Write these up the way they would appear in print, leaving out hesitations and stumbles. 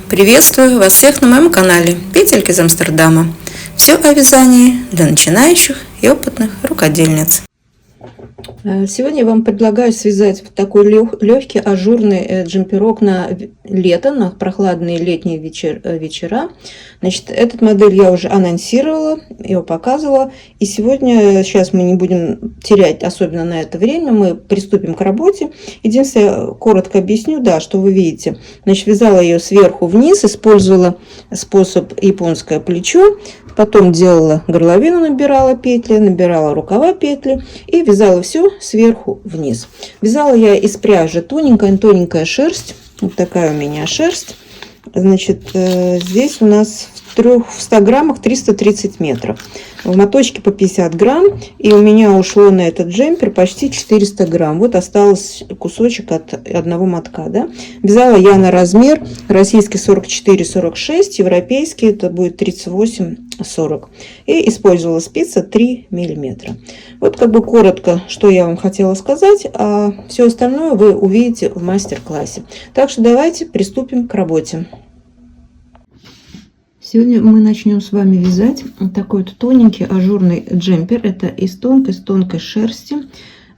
Приветствую вас всех на моем канале Петельки из Амстердама. Все о вязании для начинающих и опытных рукодельниц. Сегодня я вам предлагаю связать вот такой легкий ажурный джемперок на лето, на прохладные летние вечера. Значит, эту модель я уже анонсировала, ее показывала. И сейчас мы не будем терять особенно на это время, мы приступим к работе. Единственное, я коротко объясню, что вы видите. Значит, вязала ее сверху вниз, использовала способ японское плечо. Потом делала горловину, набирала петли, набирала рукава петли и вязала все сверху вниз. Вязала я из пряжи тоненькая шерсть. Вот такая у меня шерсть. Значит, здесь у нас в 100 граммах 330 метров. В моточке по 50 грамм. И у меня ушло на этот джемпер почти 400 грамм. Вот осталось кусочек от одного мотка. Да? Вязала я на размер российский 44-46, европейский это будет 38-40. И использовала спица 3 миллиметра. Вот коротко, что я вам хотела сказать. А все остальное вы увидите в мастер-классе. Так что давайте приступим к работе. Сегодня мы начнем с вами вязать вот такой вот тоненький ажурный джемпер. Это из тонкой шерсти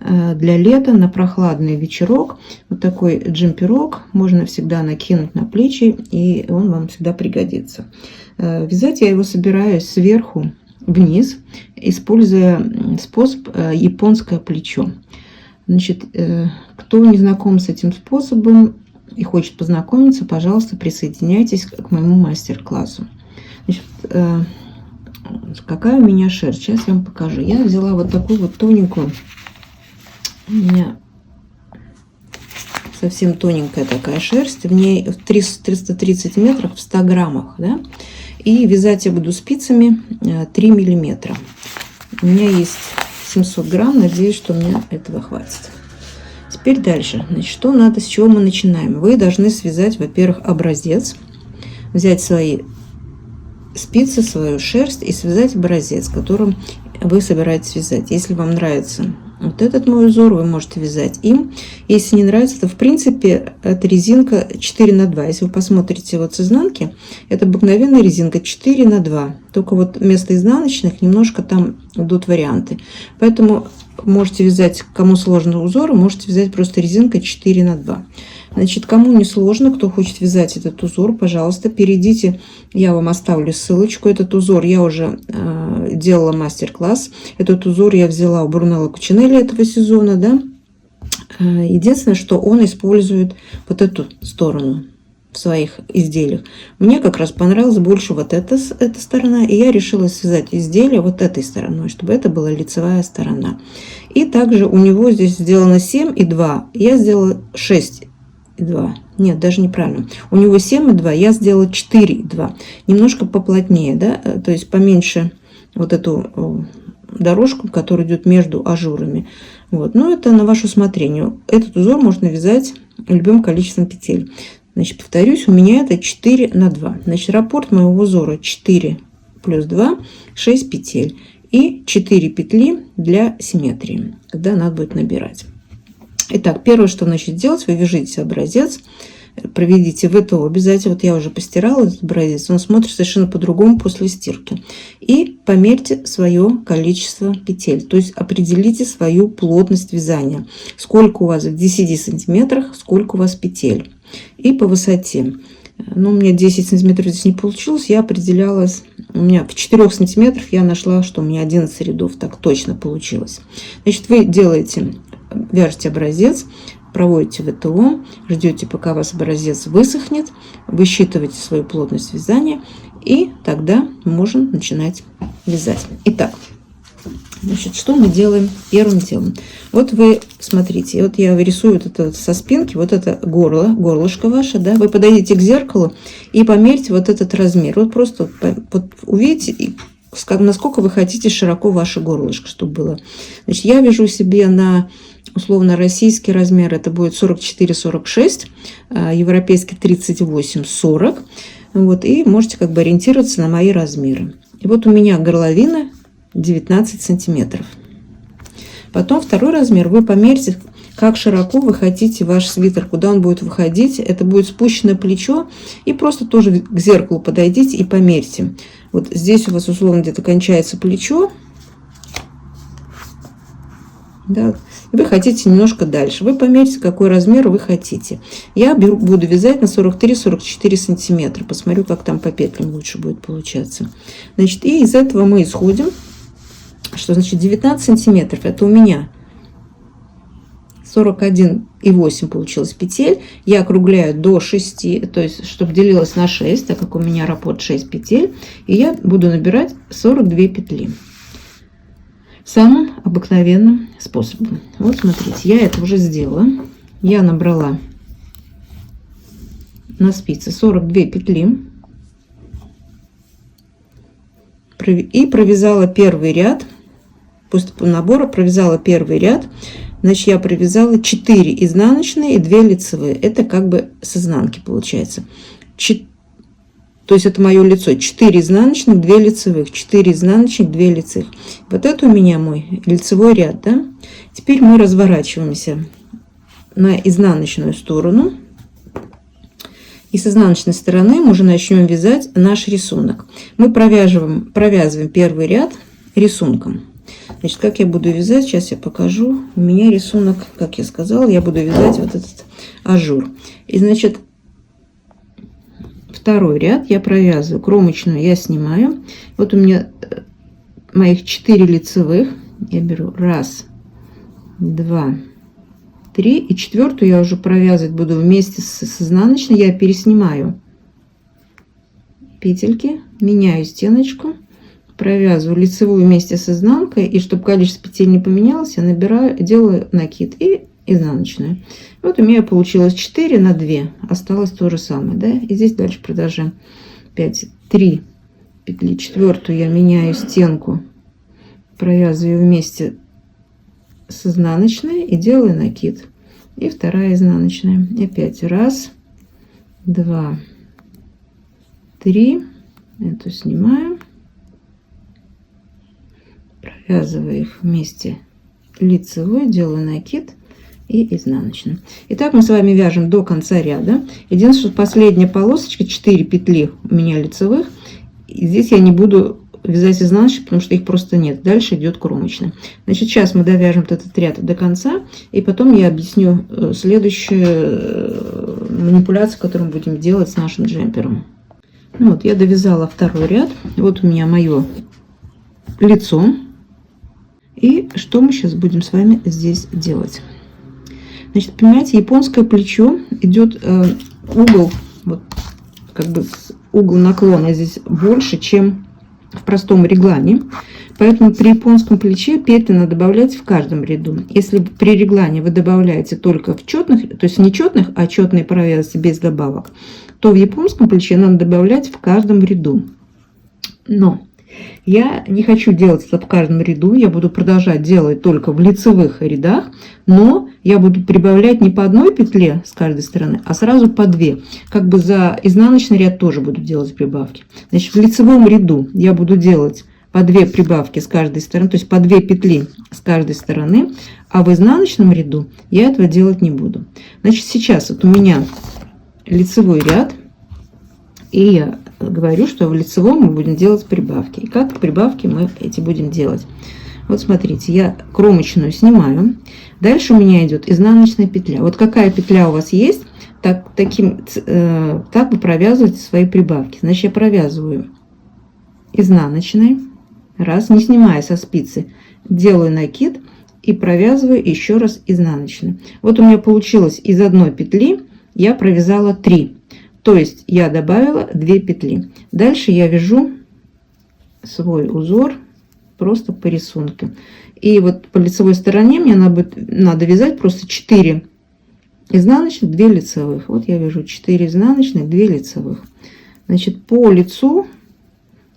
для лета на прохладный вечерок. Вот такой джемперок можно всегда накинуть на плечи, и он вам всегда пригодится. Вязать я его собираюсь сверху вниз, используя способ японское плечо. Значит, кто не знаком с этим способом и хочет познакомиться, пожалуйста, присоединяйтесь к моему мастер-классу. Значит, какая у меня шерсть? Сейчас я вам покажу. Я взяла вот такую вот тоненькую. У меня совсем тоненькая такая шерсть. В ней 330 метров в 100 граммах. Да? И вязать я буду спицами 3 миллиметра. У меня есть 700 грамм. Надеюсь, что мне этого хватит. Теперь дальше. Значит, что надо, с чего мы начинаем? Вы должны связать, во-первых, образец. Взять свои спицы, свою шерсть и связать образец, которым вы собираетесь вязать. Если вам нравится вот этот мой узор, вы можете вязать им. Если не нравится, то в принципе это резинка 4 на 2. Если вы посмотрите вот с изнанки, это обыкновенная резинка 4 на 2. Только вот вместо изнаночных немножко там идут варианты. Поэтому можете вязать, кому сложно узор, можете вязать просто резинкой 4 на 2. Значит, кому не сложно, кто хочет вязать этот узор, пожалуйста, перейдите, я вам оставлю ссылочку. Этот узор я уже делала мастер-класс. Этот узор я взяла у Брунелло Кучинелли этого сезона, да. Единственное, что он использует вот эту сторону в своих изделиях. Мне как раз понравилась больше вот эта сторона, и я решила связать изделие вот этой стороной, чтобы это была лицевая сторона. И также у него здесь сделано 7,2, я сделала 6,2. Нет, даже неправильно. У него 7,2, я сделала 4,2. Немножко поплотнее, да, то есть поменьше вот эту дорожку, которая идет между ажурами. Вот. Но это на ваше усмотрение. Этот узор можно вязать любым количеством петель. Значит, повторюсь, у меня это 4 на 2. Значит, раппорт моего узора 4 плюс 2, 6 петель. И 4 петли для симметрии, когда надо будет набирать. Итак, первое, что значит делать, вы вяжите образец, проведите ВТО обязательно. Вот я уже постирала этот образец, он смотрит совершенно по-другому после стирки. И померьте свое количество петель, то есть определите свою плотность вязания. Сколько у вас в 10 сантиметрах, сколько у вас петель. И по высоте. Ну, у меня 10 сантиметров здесь не получилось, я определялась, у меня в 4 сантиметрах я нашла, что у меня 11 рядов, так точно получилось. Значит, вы вяжете образец, проводите ВТО, ждете, пока у вас образец высохнет, высчитываете свою плотность вязания, и тогда можем начинать вязать. Итак, значит, что мы делаем первым делом? Вот вы смотрите, вот я рисую вот это со спинки, вот это горлышко ваше, да, вы подойдите к зеркалу и померьте вот этот размер. Вот просто вот увидите, насколько вы хотите широко ваше горлышко, чтобы было. Значит, я вяжу себе на условно российский размер, это будет 44-46, европейский 38-40. Вот, и можете ориентироваться на мои размеры. И вот у меня горловина 19 сантиметров. Потом второй размер вы померьте, как широко вы хотите ваш свитер, куда он будет выходить. Это будет спущенное плечо. И просто тоже к зеркалу подойдите и померьте. Вот здесь у вас условно где-то кончается плечо. Да, вы хотите немножко дальше. Вы померьте, какой размер вы хотите. Я буду вязать на 43-44 сантиметра. Посмотрю, как там по петлям лучше будет получаться. Значит, и из этого мы исходим, что значит 19 сантиметров. Это у меня 41,8 получилось петель. Я округляю до 6, то есть, чтобы делилось на 6, так как у меня раппорт 6 петель. И я буду набирать 42 петли. Самым обыкновенным способом. Вот смотрите, я это уже сделала. Я набрала на спице 42 петли и провязала первый ряд. После набора провязала первый ряд. Значит, я провязала 4 изнаночные и 2 лицевые. Это как бы с изнанки получается. То есть это мое лицо. 4 изнаночных, 2 лицевых. 4 изнаночных, 2 лицевых. Вот это у меня мой лицевой ряд. Да? Теперь мы разворачиваемся на изнаночную сторону. И с изнаночной стороны мы уже начнем вязать наш рисунок. Мы провязываем первый ряд рисунком. Значит, как я буду вязать, сейчас я покажу. У меня рисунок, как я сказала, я буду вязать вот этот ажур. И значит, второй ряд я провязываю, кромочную я снимаю. Вот у меня моих 4 лицевых. Я беру 1, 2, 3. И четвертую я уже провязывать буду вместе с изнаночной. Я переснимаю петельки, меняю стеночку, провязываю лицевую вместе с изнанкой. И чтобы количество петель не поменялось, я набираю, делаю накид и изнаночную. Вот у меня получилось 4 на 2. Осталось то же самое. Да? И здесь дальше продолжаем. 5, 3 петли. Четвертую я меняю стенку. Провязываю вместе с изнаночной и делаю накид. И вторая изнаночная. И опять 1, 2, 3. Эту снимаю. Провязываю их вместе лицевой. Делаю накид. И изнаночную. Итак, мы с вами вяжем до конца ряда. Единственное, что последняя полосочка, 4 петли у меня лицевых. И здесь я не буду вязать изнаночные, потому что их просто нет. Дальше идет кромочная. Значит, сейчас мы довяжем этот ряд до конца. И потом я объясню следующую манипуляцию, которую мы будем делать с нашим джемпером. Ну вот, я довязала второй ряд. Вот у меня мое лицо. И что мы сейчас будем с вами здесь делать? Значит, понимаете, японское плечо идет угол, вот как бы угол наклона здесь больше, чем в простом реглане. Поэтому при японском плече петли надо добавлять в каждом ряду. Если при реглане вы добавляете только в четных, то есть не четных, а четные провязываете без добавок, то в японском плече надо добавлять в каждом ряду. Но я не хочу делать это в каждом ряду, я буду продолжать делать только в лицевых рядах, но я буду прибавлять не по одной петле с каждой стороны, а сразу по 2. Как бы за изнаночный ряд тоже буду делать прибавки. Значит, в лицевом ряду я буду делать по 2 прибавки с каждой стороны, то есть по 2 петли с каждой стороны, а в изнаночном ряду я этого делать не буду. Значит, сейчас вот у меня лицевой ряд, и я говорю, что в лицевом мы будем делать прибавки. И как прибавки мы эти будем делать? Вот смотрите, я кромочную снимаю. Дальше у меня идет изнаночная петля. Вот какая петля у вас есть, так вы провязываете свои прибавки. Значит, я провязываю изнаночной, не снимая со спицы, делаю накид и провязываю еще раз изнаночной. Вот у меня получилось из одной петли я провязала 3. То есть я добавила 2 петли. Дальше я вяжу свой узор просто по рисунку. И вот по лицевой стороне мне надо вязать просто 4 изнаночных, 2 лицевых. Вот я вяжу 4 изнаночных, 2 лицевых. Значит, по лицу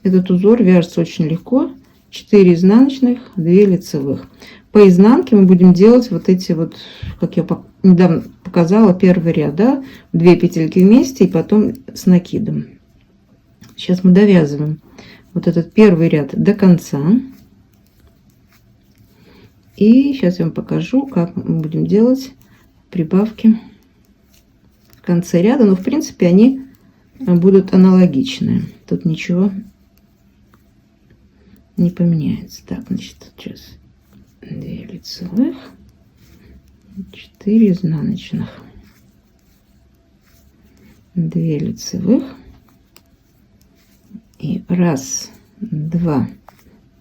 этот узор вяжется очень легко. 4 изнаночных, 2 лицевых. По изнанке мы будем делать вот эти вот, как я недавно показала, первый ряд, да, 2 петельки вместе и потом с накидом. Сейчас мы довязываем вот этот первый ряд до конца. И сейчас я вам покажу, как мы будем делать прибавки в конце ряда. Но в принципе они будут аналогичные. Тут ничего не поменяется. Так, значит, сейчас 2 лицевых, 4 изнаночных, 2 лицевых и 1, 2,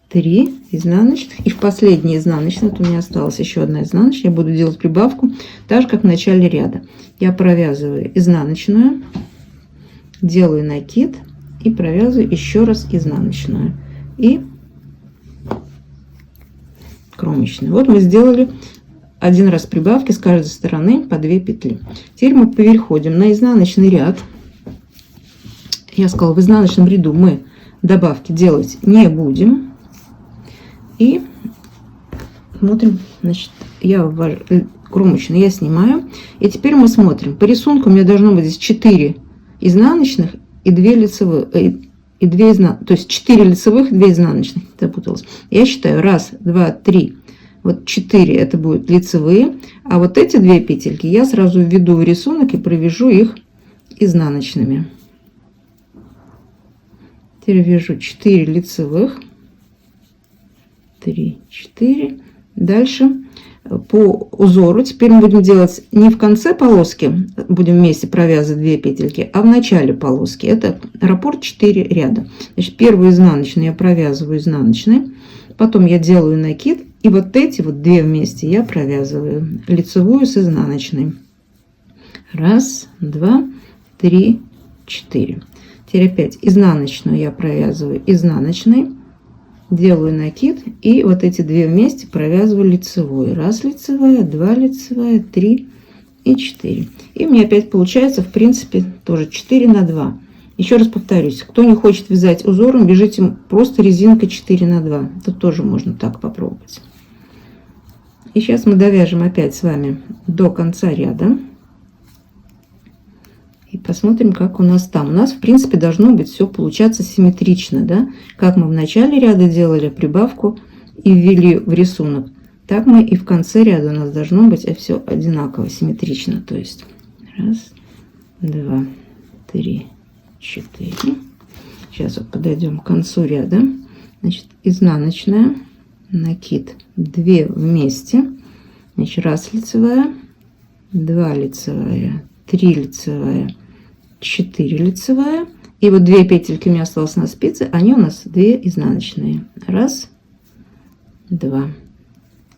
3 изнаночных. И в последний изнаночный, вот у меня осталась еще одна изнаночная, я буду делать прибавку так же, как в начале ряда. Я провязываю изнаночную, делаю накид и провязываю еще раз изнаночную и кромочную. Вот мы сделали один раз прибавки с каждой стороны по 2 петли. Теперь мы переходим на изнаночный ряд. Я сказала, в изнаночном ряду мы добавки делать не будем. И смотрим, значит, я ввожу кромочную, я снимаю. И теперь мы смотрим. По рисунку у меня должно быть здесь 4 изнаночных и 2 лицевых. И 2 изнаночных. То есть 4 лицевых, 2 изнаночных. Запуталась. Я считаю 1, 2, 3. Вот 4 это будут лицевые. А вот эти 2 петельки я сразу введу в рисунок и провяжу их изнаночными. Теперь вяжу 4 лицевых. 3, 4. Дальше по узору теперь мы будем делать не в конце полоски, будем вместе провязывать 2 петельки, а в начале полоски. Это раппорт 4 ряда. Значит, первую изнаночную я провязываю изнаночной, потом я делаю накид, и вот эти вот 2 вместе я провязываю лицевую с изнаночной. 1, 2, 3, 4. Теперь опять изнаночную я провязываю изнаночной, делаю накид, и вот эти 2 вместе провязываю лицевой. 1 лицевая, 2 лицевая, 3 и 4. И у меня опять получается, в принципе, тоже 4 на 2. Еще раз повторюсь, кто не хочет вязать узором, вяжите просто резинкой 4 на 2. Тут тоже можно так попробовать. И сейчас мы довяжем опять с вами до конца ряда. И посмотрим, как у нас там. У нас, в принципе, должно быть все получаться симметрично, да? Как мы в начале ряда делали прибавку и ввели в рисунок, так мы и в конце ряда у нас должно быть все одинаково, симметрично. То есть 1, 2, 3, 4. Сейчас вот подойдем к концу ряда. Значит, изнаночная, накид, 2 вместе. Значит, 1 лицевая, 2 лицевая, 3 лицевая, 4 лицевая. И вот 2 петельки у меня осталось на спице, они у нас 2 изнаночные. 1, 2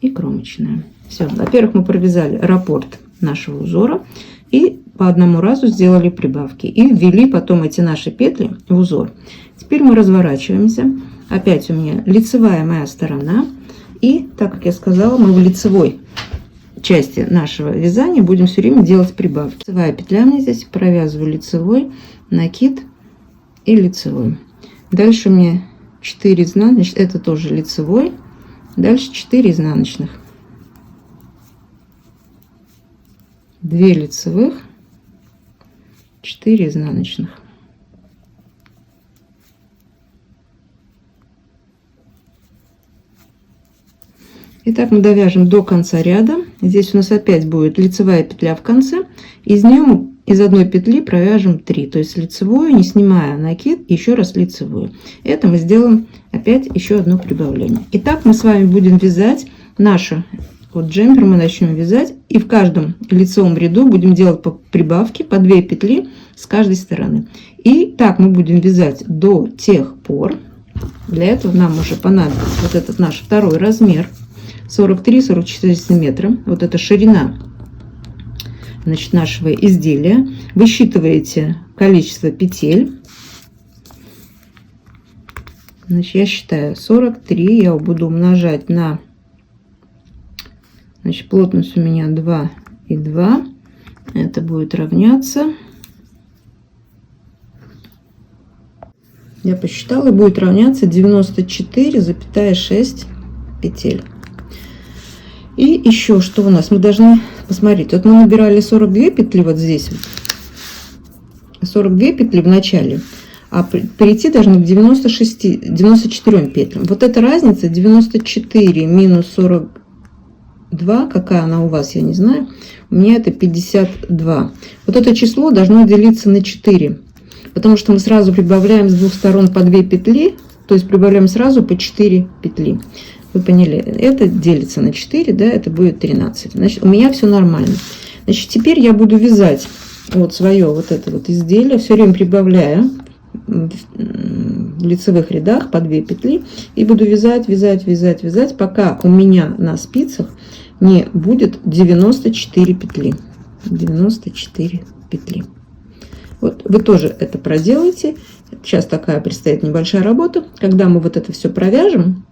и кромочная. Все, во-первых, мы провязали раппорт нашего узора и по одному разу сделали прибавки и ввели потом эти наши петли в узор. Теперь мы разворачиваемся. Опять у меня лицевая моя сторона, и так как я сказала, мы в лицевой части нашего вязания будем все время делать прибавки. Лицевая петля мне здесь, провязываю лицевой, накид и лицевой. Дальше у меня 4 изнаночных, это тоже лицевой. Дальше 4 изнаночных, 2 лицевых, 4 изнаночных. Итак, мы довяжем до конца ряда. Здесь у нас опять будет лицевая петля в конце. Из нее мы из одной петли провяжем 3, то есть лицевую, не снимая накид, еще раз лицевую. Это мы сделаем опять еще одно прибавление. Итак, мы с вами будем вязать наши вот джемпер, мы начнем вязать, и в каждом лицевом ряду будем делать по прибавке по 2 петли с каждой стороны. И так мы будем вязать до тех пор. Для этого нам уже понадобится вот этот наш второй размер 43-44 сантиметра. Вот это ширина, значит, нашего изделия. Высчитываете количество петель. Значит, я считаю 43. Я буду умножать на, значит, плотность у меня 2 и 2. Это будет равняться. Я посчитала, будет равняться 94,6 петель. И еще что у нас? Мы должны посмотреть. Вот мы набирали 42 петли вот здесь. 42 петли в начале. А перейти должны к 94 петлям. Вот эта разница 94 минус 40, 52, какая она у вас, я не знаю. У меня это 52. Вот это число должно делиться на 4, потому что мы сразу прибавляем с двух сторон по 2 петли, то есть прибавляем сразу по 4 петли. Вы поняли, это делится на 4, да, это будет 13. Значит, у меня все нормально. Значит, теперь я буду вязать вот свое вот это вот изделие, все время прибавляя в лицевых рядах по 2 петли и буду вязать, вязать, вязать, вязать, пока у меня на спицах не будет 94 петли. 94 петли. Вот вы тоже это проделаете. Сейчас такая предстоит небольшая работа. Когда мы вот это все провяжем,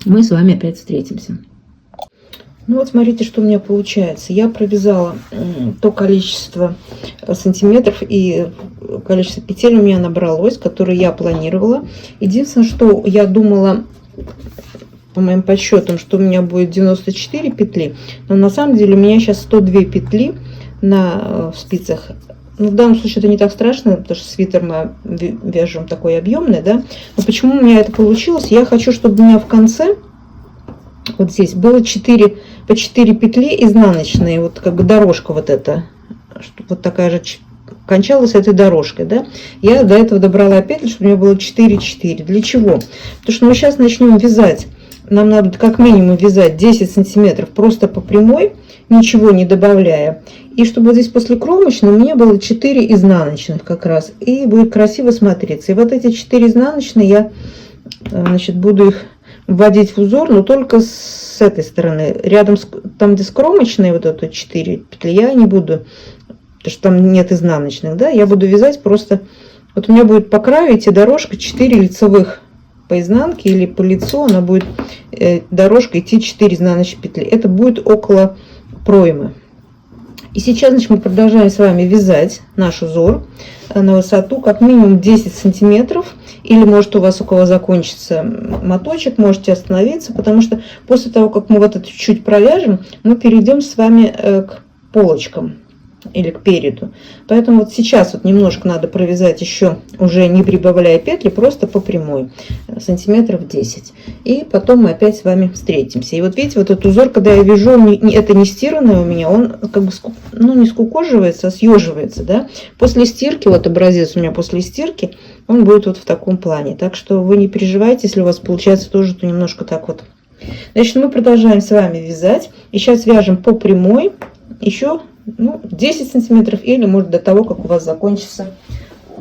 мы с вами опять встретимся. Ну вот смотрите, что у меня получается. Я провязала то количество сантиметров и количество петель у меня набралось, которые я планировала. Единственное, что я думала, по моим подсчетам, что у меня будет 94 петли, но на самом деле у меня сейчас 102 петли на спицах. Ну, в данном случае это не так страшно, потому что свитер мы вяжем такой объемный, да. Но почему у меня это получилось? Я хочу, чтобы у меня в конце вот здесь было по 4 петли изнаночные, вот как бы дорожка вот эта, вот такая же кончалась этой дорожкой, да. Я до этого добрала петли, чтобы у меня было 4-4. Для чего? Потому что мы сейчас начнем вязать. Нам надо как минимум вязать 10 сантиметров просто по прямой, ничего не добавляя. И чтобы вот здесь после кромочной у меня было 4 изнаночных как раз. И будет красиво смотреться. И вот эти 4 изнаночные я, значит, буду их вводить в узор, но только с этой стороны. Рядом с, там, где с кромочной, вот это 4 петли, я не буду, потому что там нет изнаночных, да, я буду вязать просто, вот у меня будет по краю идти дорожка 4 лицевых по изнанке или по лицу, она будет дорожка идти 4 изнаночных петли. Это будет около проймы. И сейчас, значит, мы продолжаем с вами вязать наш узор на высоту как минимум 10 сантиметров. Или, может, у вас у кого закончится моточек, можете остановиться, потому что после того, как мы вот это чуть-чуть провяжем, мы перейдем с вами к полочкам или к переду. Поэтому вот сейчас вот немножко надо провязать еще, уже не прибавляя петли, просто по прямой, сантиметров 10. И потом мы опять с вами встретимся. И вот видите, вот этот узор, когда я вяжу, это не стиранный у меня, он как бы, ну, не скукоживается, а съеживается, да. После стирки, вот образец у меня после стирки, он будет вот в таком плане. Так что вы не переживайте, если у вас получается тоже, то немножко так вот. Значит, мы продолжаем с вами вязать. И сейчас вяжем по прямой еще, ну, 10 сантиметров или может до того, как у вас закончится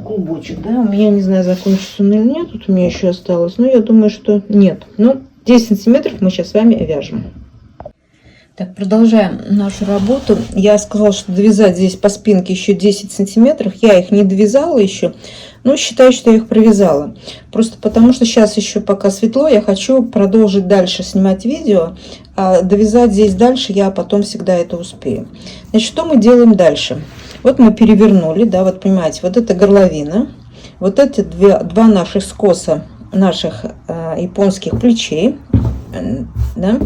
клубочек, да. У меня, не знаю, закончится он или нет, тут у меня еще осталось, но я думаю, что нет. Ну, 10 сантиметров мы сейчас с вами вяжем. Так, продолжаем нашу работу. Я сказала, что довязать здесь по спинке еще 10 сантиметров. Я их не довязала еще, но считаю, что я их провязала. Просто потому что сейчас еще пока светло, я хочу продолжить дальше снимать видео. А довязать здесь дальше я потом всегда это успею. Значит, что мы делаем дальше? Вот мы перевернули, да, вот понимаете, вот это горловина. Вот эти два наших скоса, наших японских плечей. Да?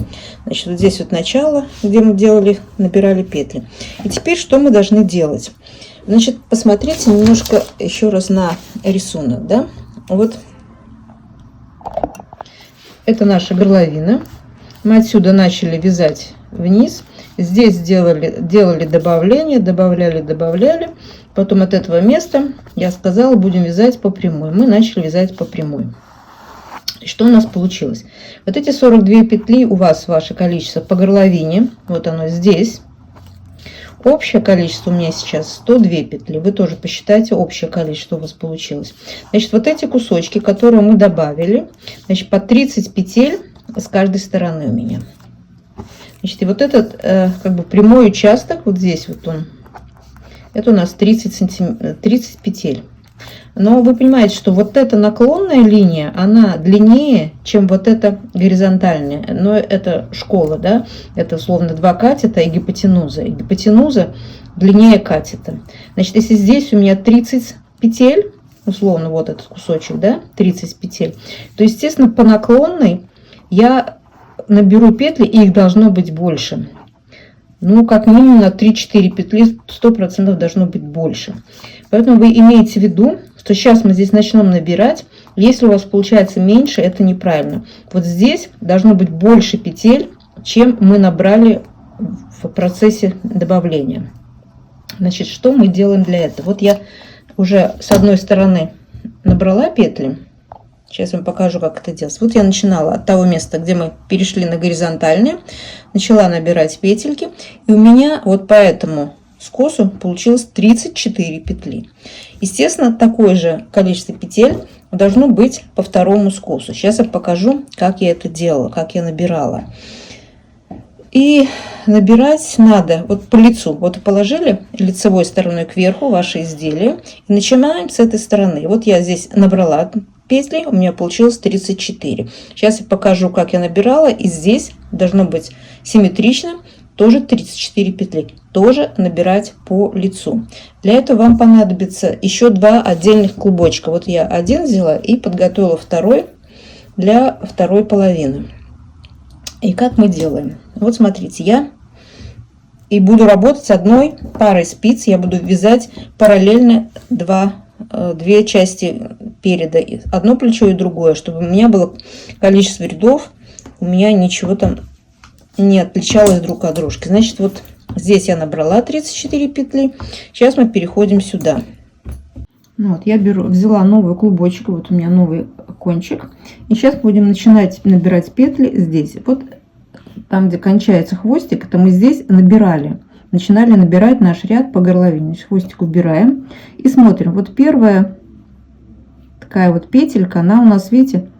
Значит, вот здесь вот начало, где мы делали, набирали петли. И теперь что мы должны делать? Значит, посмотрите немножко еще раз на рисунок, да? Вот это наша горловина. Мы отсюда начали вязать вниз. Здесь делали добавление, добавляли. Потом от этого места я сказала, будем вязать по прямой. Мы начали вязать по прямой. И что у нас получилось? Вот эти 42 петли у вас, ваше количество по горловине, вот оно здесь. Общее количество у меня сейчас 102 петли. Вы тоже посчитайте общее количество у вас получилось. Значит, вот эти кусочки, которые мы добавили, значит, по 30 петель с каждой стороны у меня. Значит, и вот этот как бы прямой участок, вот здесь вот он, это у нас 30 петель. Но вы понимаете, что вот эта наклонная линия, она длиннее, чем вот эта горизонтальная. Но это школа, да? Это условно 2 катета и гипотенуза. И гипотенуза длиннее катета. Значит, если здесь у меня 30 петель, условно вот этот кусочек, да, 30 петель, то, естественно, по наклонной я наберу петли, и их должно быть больше. Ну, как минимум на 3-4 петли 100% должно быть больше. Поэтому вы имеете в виду, что сейчас мы здесь начнем набирать. Если у вас получается меньше, это неправильно. Вот здесь должно быть больше петель, чем мы набрали в процессе добавления. Значит, что мы делаем для этого? Вот я уже с одной стороны набрала петли. Сейчас вам покажу, как это делать. Вот я начинала от того места, где мы перешли на горизонтальные, начала набирать петельки, и у меня вот по этому скосу получилось 34 петли. Естественно, такое же количество петель должно быть по второму скосу. Сейчас я покажу, как я это делала, как я набирала. И набирать надо вот по лицу. Вот положили лицевой стороной кверху ваше изделие. И начинаем с этой стороны. Вот я здесь набрала петли, у меня получилось 34. Сейчас я покажу, как я набирала. И здесь должно быть симметрично. Тоже 34 петли. Тоже набирать по лицу. Для этого вам понадобится еще 2 отдельных клубочка. Вот я один взяла и подготовила второй для второй половины. И как мы делаем? Вот смотрите, я и буду работать с одной парой спиц. Я буду вязать параллельно две части переда, одно плечо и другое, чтобы у меня было количество рядов, у меня ничего там не отличалось друг от дружки. Значит, вот здесь я набрала 34 петли. Сейчас мы переходим сюда. Ну вот, я взяла новый клубочек, вот у меня новый кончик. И сейчас будем начинать набирать петли здесь. Вот там, где кончается хвостик, это мы здесь набирали. Начинали набирать наш ряд по горловине. Значит, хвостик убираем и смотрим. Вот первая такая вот петелька, она у нас, видите,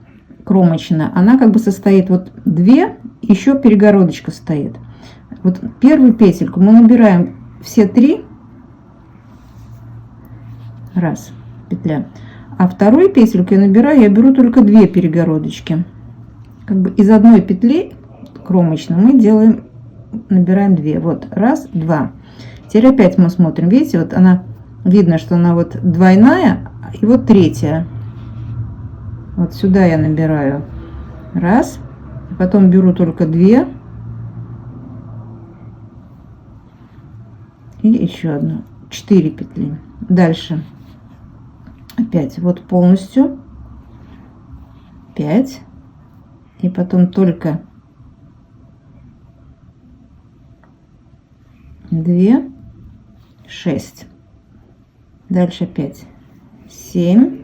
кромочная. Она как бы состоит вот 2, еще перегородочка стоит. Вот первую петельку мы набираем все 3. Раз, петля. А вторую петельку я набираю, я беру только 2 перегородочки. Как бы из одной петли кромочной мы набираем 2. Вот, раз, 2. Теперь опять мы смотрим, видите, вот она, видно, что она вот двойная, и вот третья. Вот сюда я набираю раз, потом беру только 2. И еще одну, 4 петли. Дальше. Опять вот полностью 5, и потом только 2, 6, дальше опять 7,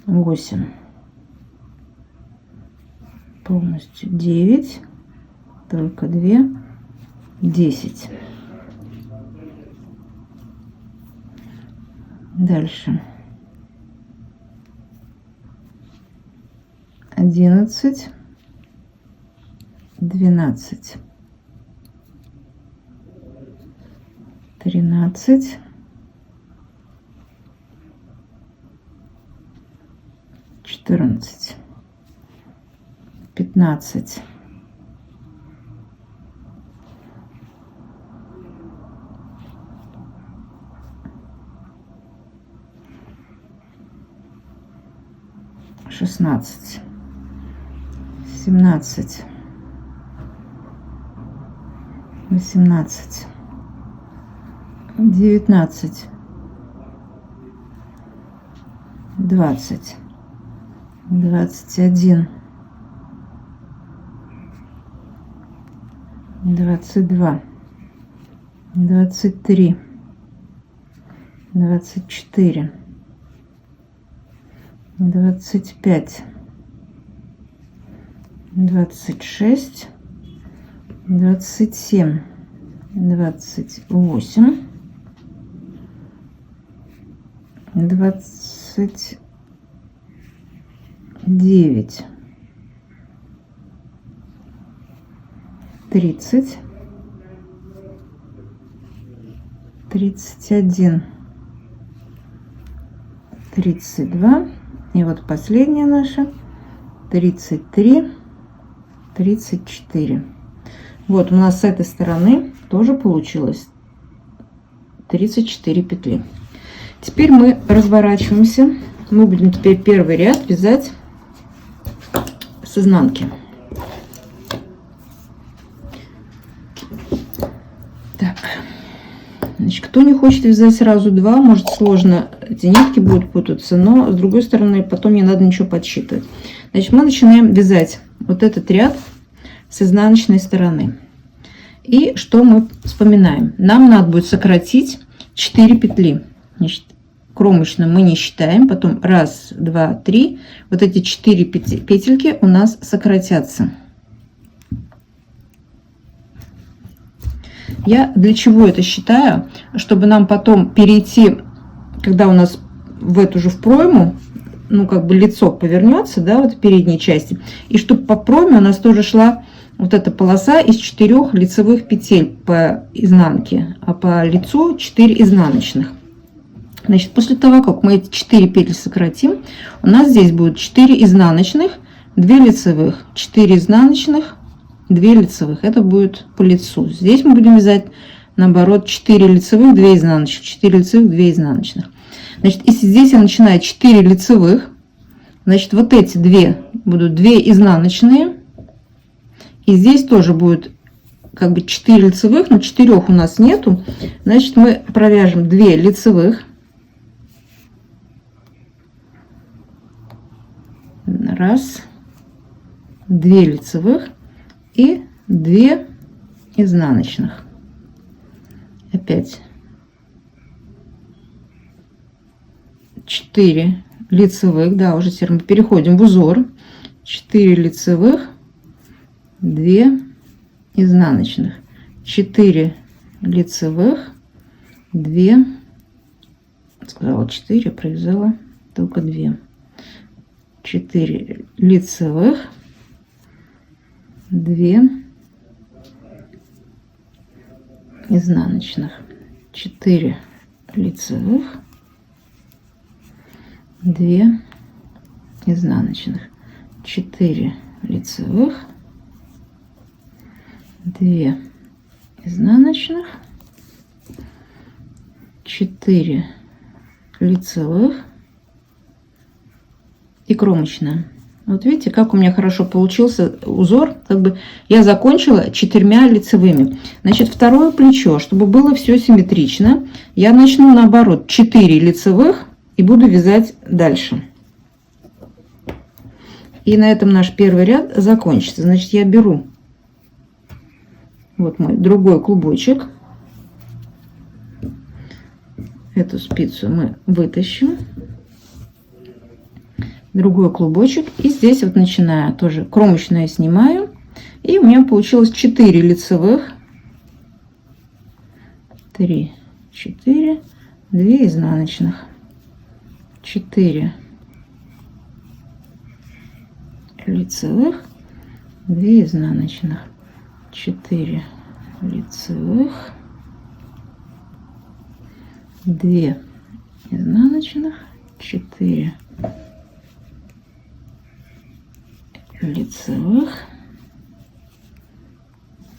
8, полностью 9, только 2, 10. Дальше 11, 12, 13, 14, 15, 16, 17, 18, 19, 20, 21, 22, 23, 24, 25, 26, 27, 28, 29, 30, 31, 32, и вот последняя наша 33, 34. Вот у нас с этой стороны тоже получилось 34 петли. Теперь мы разворачиваемся. Мы будем теперь первый ряд вязать с изнанки. Так, значит, Кто не хочет вязать сразу 2, может сложно, эти нитки будут путаться, но с другой стороны потом не надо ничего подсчитывать. Значит, мы начинаем вязать вот этот ряд с изнаночной стороны. И что мы вспоминаем? Нам надо будет сократить 4 петли. Значит, кромочную мы не считаем, потом 1, 2, 3. Вот эти 4 петельки у нас сократятся. Я для чего это считаю? Чтобы нам потом перейти, когда у нас в эту же в пройму, ну как бы лицо повернется, да, вот в передней части, и чтобы по пройме у нас тоже шла вот эта полоса из 4 лицевых петель по изнанке, а по лицу 4 изнаночных. Значит, после того, как мы эти 4 петли сократим, у нас здесь будет 4 изнаночных, 2 лицевых, 4 изнаночных, 2 лицевых. Это будет по лицу. Здесь мы будем вязать, наоборот, 4 лицевых, 2 изнаночных, 4 лицевых, 2 изнаночных. Значит, если здесь я начинаю 4 лицевых, значит, вот эти 2 будут 2 изнаночные. И здесь тоже будет как бы 4 лицевых, но 4 у нас нету. Значит, мы провяжем 2 лицевых. 1, 2 лицевых и 2 изнаночных. Опять 4 лицевых, да, уже теперь мы переходим в узор. 4 лицевых, 2 изнаночных, 4 лицевых, 2, сказала 4, провязала только 2, 4 лицевых, 2 изнаночных, 4 лицевых, 2 изнаночных, 4 лицевых, 2 изнаночных, 4 лицевых и кромочная. Вот видите, как у меня хорошо получился узор. Как бы я закончила 4 лицевыми. Значит, второе плечо, чтобы было все симметрично, я начну наоборот 4 лицевых и буду вязать дальше. И на этом наш первый ряд закончится. Значит, я беру вот мой другой клубочек. Эту спицу мы вытащим. Другой клубочек. И здесь вот начинаю тоже кромочную снимаю. И у меня получилось 4 лицевых. 3, 4, 2 изнаночных. 4 лицевых, 2 изнаночных, 4 лицевых, 2 изнаночных, 4 лицевых,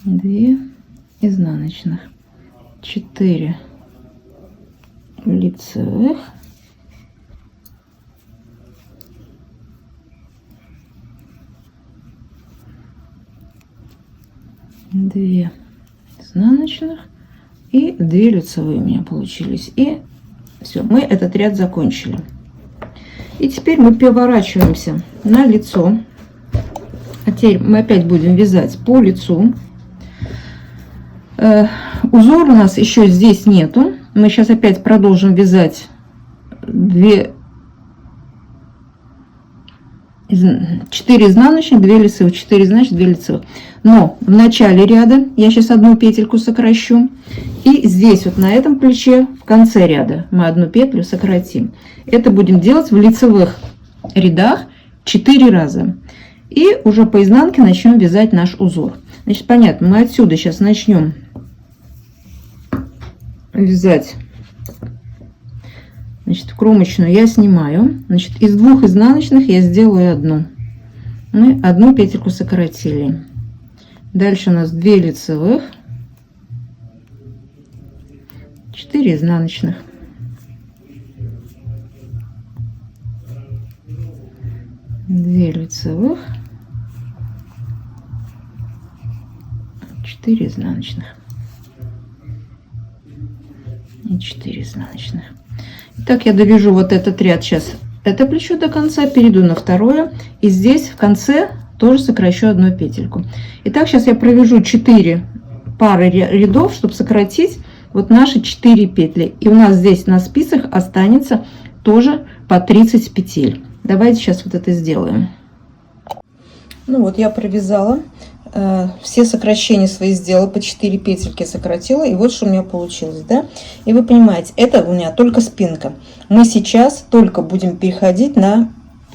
2 изнаночных, 4 лицевых, 2 изнаночных и 2 лицевые у меня получились. И все, мы этот ряд закончили. И теперь мы поворачиваемся на лицо. А теперь мы опять будем вязать по лицу. Узор у нас еще здесь нету. Мы сейчас опять продолжим вязать 4 изнаночных, 2 лицевых, 4 изнаночных, 2 лицевых. Но в начале ряда я сейчас одну петельку сокращу. И здесь вот на этом плече в конце ряда мы одну петлю сократим. Это будем делать в лицевых рядах 4 раза. И уже по изнанке начнем вязать наш узор. Значит, понятно, мы отсюда сейчас начнем вязать. Значит, кромочную я снимаю. Значит, из 2 изнаночных я сделаю одну. Мы одну петельку сократили. Дальше у нас 2 лицевых, 4 изнаночных, 2 лицевых, 4 изнаночных. и 4 изнаночных. Итак, я довяжу вот этот ряд сейчас, это плечо до конца, перейду на второе, и здесь в конце тоже сокращу одну петельку. Итак, сейчас я провяжу 4 пары рядов, чтобы сократить вот наши 4 петли. И у нас здесь на спицах останется тоже по 30 петель. Давайте сейчас вот это сделаем. Ну вот я провязала, все сокращения свои сделала, по 4 петельки сократила, и вот что у меня получилось, да? И вы понимаете, это у меня только спинка. Мы сейчас только будем переходить на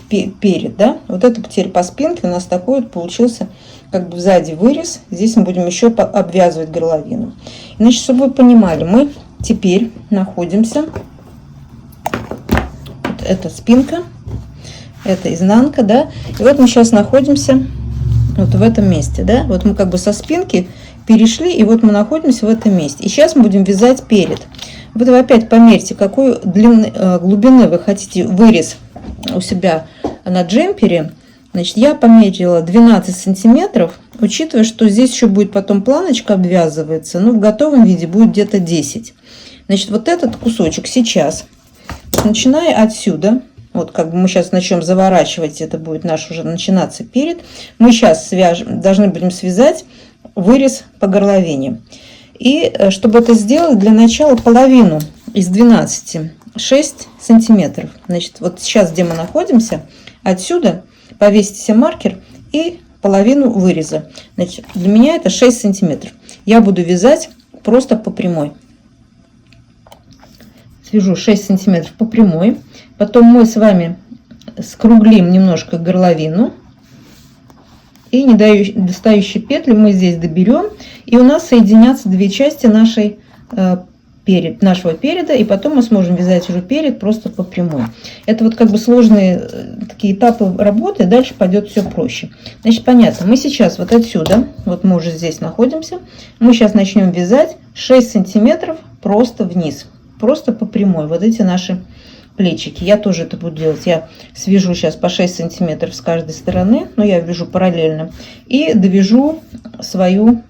перед, да? Вот это теперь по спинке у нас такой вот получился, как бы сзади вырез. Здесь мы будем еще обвязывать горловину. Значит, чтобы вы понимали, мы теперь находимся, вот это спинка, это изнанка, да? И вот мы сейчас находимся вот в этом месте, да? Вот мы как бы со спинки перешли, и вот мы находимся в этом месте. И сейчас мы будем вязать перед. Вот вы опять померьте, какой глубины вы хотите вырез у себя на джемпере. Значит, я померила 12 сантиметров, учитывая, что здесь еще будет потом планочка обвязывается, но в готовом виде будет где-то 10. Значит, вот этот кусочек сейчас, начиная отсюда, вот как бы мы сейчас начнем заворачивать, это будет наш уже начинаться перед, мы сейчас должны будем связать вырез по горловине. И чтобы это сделать, для начала половину из 12, 6 сантиметров. Значит, вот сейчас, где мы находимся, отсюда повесите себе маркер и половину выреза. Значит, для меня это 6 сантиметров. Я буду вязать просто по прямой. Свяжу 6 сантиметров по прямой. Потом мы с вами скруглим немножко горловину. И недостающие петли мы здесь доберем. И у нас соединятся две части нашего переда. И потом мы сможем вязать уже перед просто по прямой. Это вот как бы сложные такие этапы работы. Дальше пойдет все проще. Значит, понятно. Мы сейчас вот отсюда, вот мы уже здесь находимся. Мы сейчас начнем вязать 6 сантиметров просто вниз. Просто по прямой. Вот эти наши плечики. Я тоже это буду делать. Я свяжу сейчас по 6 сантиметров с каждой стороны, но я вяжу параллельно, и довяжу свою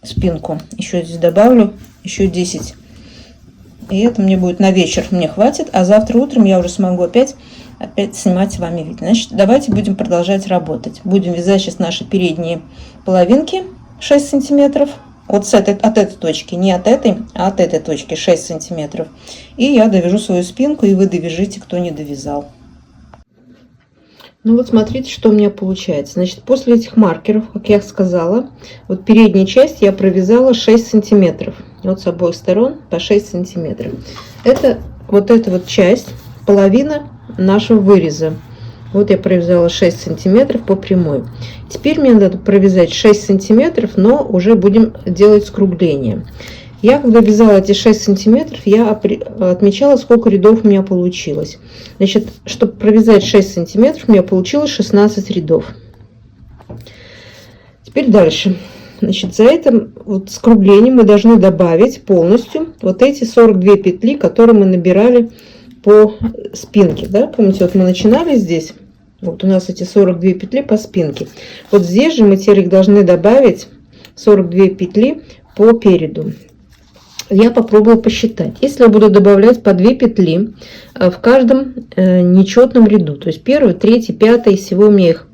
спинку. Еще здесь добавлю еще 10. И это мне будет на вечер, мне хватит, а завтра утром я уже смогу опять снимать с вами вид. Значит, давайте будем продолжать работать. Будем вязать сейчас наши передние половинки 6 сантиметров. Вот от этой точки, не от этой, а от этой точки 6 сантиметров. И я довяжу свою спинку, и вы довяжите, кто не довязал. Ну вот смотрите, что у меня получается. Значит, после этих маркеров, как я сказала, вот передняя часть я провязала 6 сантиметров. Вот с обоих сторон по 6 сантиметров. Это вот эта вот часть, половина нашего выреза. Вот я провязала 6 сантиметров по прямой. Теперь мне надо провязать 6 сантиметров, но уже будем делать скругление. Я когда вязала эти 6 сантиметров, я отмечала, сколько рядов у меня получилось. Значит, чтобы провязать 6 сантиметров, у меня получилось 16 рядов. Теперь дальше. Значит, за это вот скругление мы должны добавить полностью вот эти 42 петли, которые мы набирали по спинке, да? Помните, вот мы начинали здесь, вот у нас эти 42 петли по спинке. Вот здесь же мы теперь их должны добавить 42 петли по переду. Я попробую посчитать. Если я буду добавлять по 2 петли в каждом нечетном ряду, то есть 1, 3, 5, всего у меня их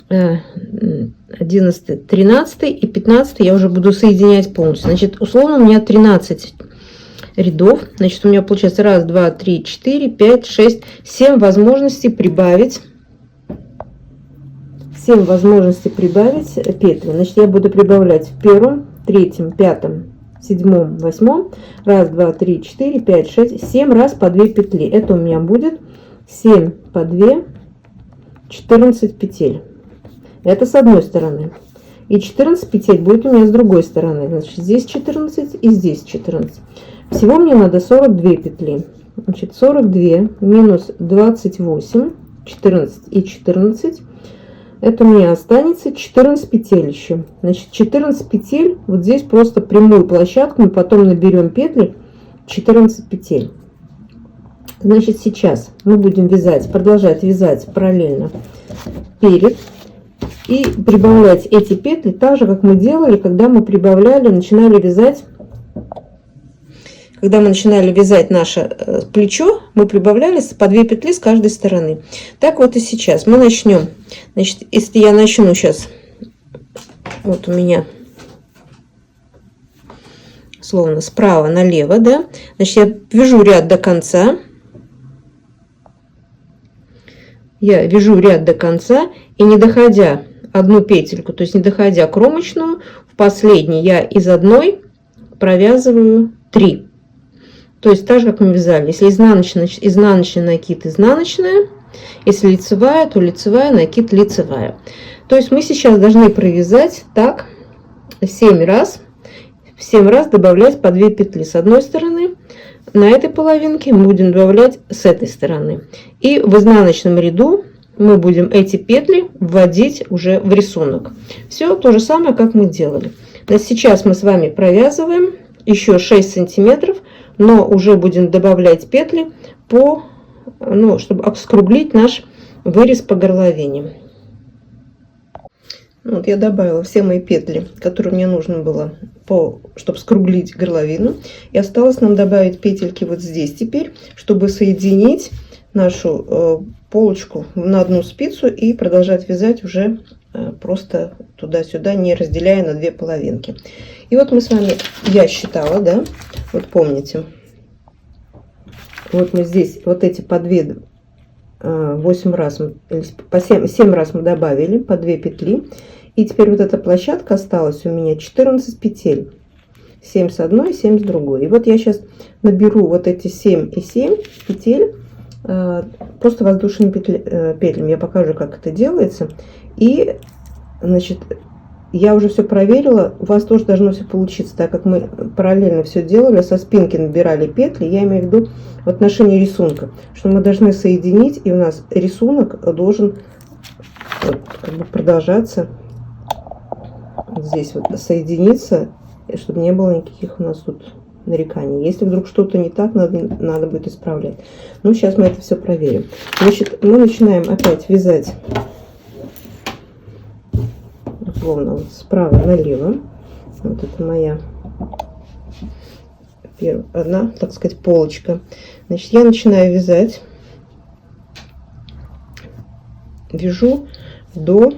11, 13 и 15 я уже буду соединять полностью. Значит, условно у меня 13 рядов. Значит, у меня получается 1, 2, 3, 4, 5, 6, 7 возможностей прибавить. 7 возможностей прибавить петли. Значит, я буду прибавлять в 1, 3, 5, 7, 8. 1, 2, 3, 4, 5, 6, 7 раз по 2 петли. Это у меня будет 7 по 2, 14 петель. Это с одной стороны. И 14 петель будет у меня с другой стороны. Значит, здесь 14 и здесь 14. Всего мне надо 42 петли. Значит, 42 минус 28, 14 и 14. Это у меня останется 14 петель еще. Значит, 14 петель. Вот здесь просто прямую площадку. Мы потом наберем петли 14 петель. Значит, сейчас мы будем вязать, продолжать вязать параллельно перед. И прибавлять эти петли так же, как мы делали, когда мы прибавляли, начинали вязать когда мы начинали вязать наше плечо, мы прибавляли по 2 петли с каждой стороны. Так вот и сейчас мы начнем. Значит, если я начну сейчас, вот у меня словно справа налево, да, значит, я вяжу ряд до конца. Я вяжу ряд до конца и не доходя одну петельку, то есть не доходя кромочную, в последней я из одной провязываю 3. То есть так же, как мы вязали. Если изнаночный накид, изнаночная. Если лицевая, то лицевая, накид, лицевая. То есть мы сейчас должны провязать так 7 раз. В 7 раз добавлять по 2 петли с одной стороны. На этой половинке мы будем добавлять с этой стороны. И в изнаночном ряду мы будем эти петли вводить уже в рисунок. Все то же самое, как мы делали. Сейчас мы с вами провязываем еще 6 сантиметров, но уже будем добавлять петли чтобы обскруглить наш вырез по горловине. Вот я добавила все мои петли, которые мне нужно было, чтобы скруглить горловину. И осталось нам добавить петельки вот здесь теперь, чтобы соединить нашу полочку на одну спицу и продолжать вязать уже просто туда-сюда, не разделяя на 2 половинки. И вот мы с вами, я считала, да, вот помните, вот мы здесь вот эти по 2, 8 раз, по 7 раз мы добавили по 2 петли. И теперь вот эта площадка осталась у меня 14 петель. 7 с одной, 7 с другой. И вот я сейчас наберу вот эти 7 и 7 петель просто воздушными петлями. Я покажу, как это делается. И, значит, я уже все проверила. У вас тоже должно все получиться, так как мы параллельно все делали. Со спинки набирали петли. Я имею в виду в отношении рисунка, что мы должны соединить, и у нас рисунок должен как бы продолжаться. Здесь вот соединиться, чтобы не было никаких у нас тут нареканий. Если вдруг что-то не так, надо будет исправлять. Ну, сейчас мы это все проверим. Значит, мы начинаем опять вязать условно вот справа налево. Вот это моя одна, так сказать, полочка. Значит, я начинаю вязать, вяжу до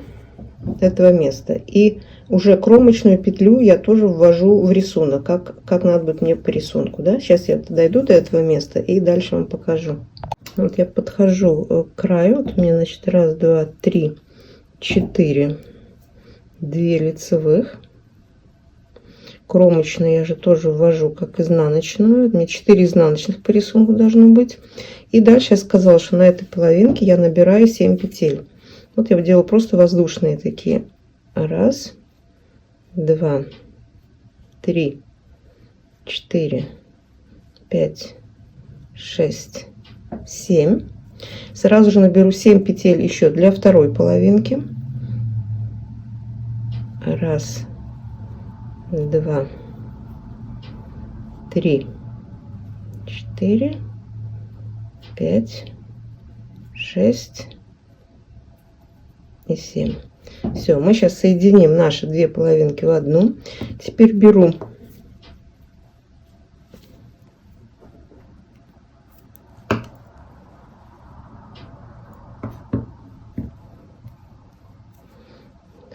этого места, и уже кромочную петлю я тоже ввожу в рисунок, как надо будет мне по рисунку, да. Сейчас я дойду до этого места и дальше вам покажу. Вот я подхожу к краю, вот у меня, значит, 1, 2, 3, 4, 2 лицевых, кромочную я же тоже ввожу как изнаночную, у меня 4 изнаночных по рисунку должно быть, и дальше я сказала, что на этой половинке я набираю 7 петель. Вот я делаю просто воздушные такие. 1, 2, 3, 4, 5, 6, 7. Сразу же наберу 7 петель еще для второй половинки. 1, 2, 3, 4, 5, 6 и 7. Все, мы сейчас соединим наши 2 половинки в одну. Теперь беру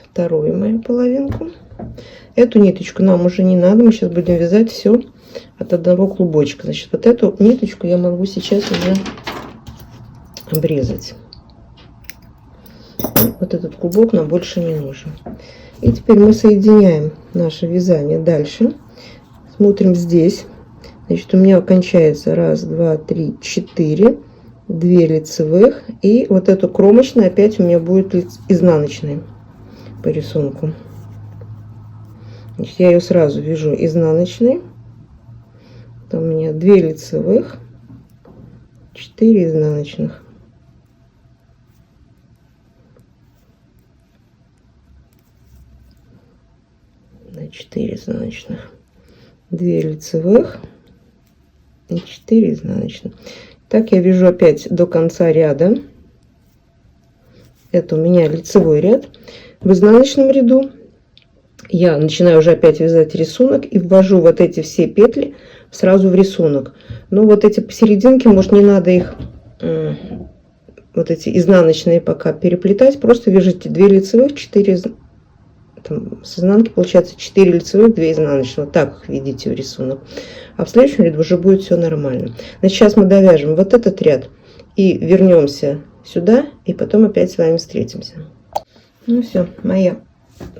вторую мою половинку. Эту ниточку нам уже не надо, мы сейчас будем вязать все от одного клубочка. Значит, вот эту ниточку я могу сейчас уже обрезать. Вот этот клубок нам больше не нужен. И теперь мы соединяем наше вязание дальше. Смотрим здесь. Значит, у меня кончается 1, 2, 3, 4, 2 лицевых, и вот эту кромочную опять у меня будет изнаночной по рисунку. Значит, я ее сразу вяжу изнаночной. Это у меня 2 лицевых, 4 изнаночных. 4 изнаночных, 2 лицевых и 4 изнаночных. Так я вяжу опять до конца ряда. Это у меня лицевой ряд. В изнаночном ряду я начинаю уже опять вязать рисунок и ввожу вот эти все петли сразу в рисунок. Но вот эти посерединке, может, не надо их, вот эти изнаночные пока переплетать. Просто вяжите 2 лицевых, 4 там, с изнанки получается 4 лицевых, 2 изнаночных. Вот так их видите в рисунок. А в следующем ряду уже будет все нормально. Значит, сейчас мы довяжем вот этот ряд и вернемся сюда, и потом опять с вами встретимся. Ну все, моя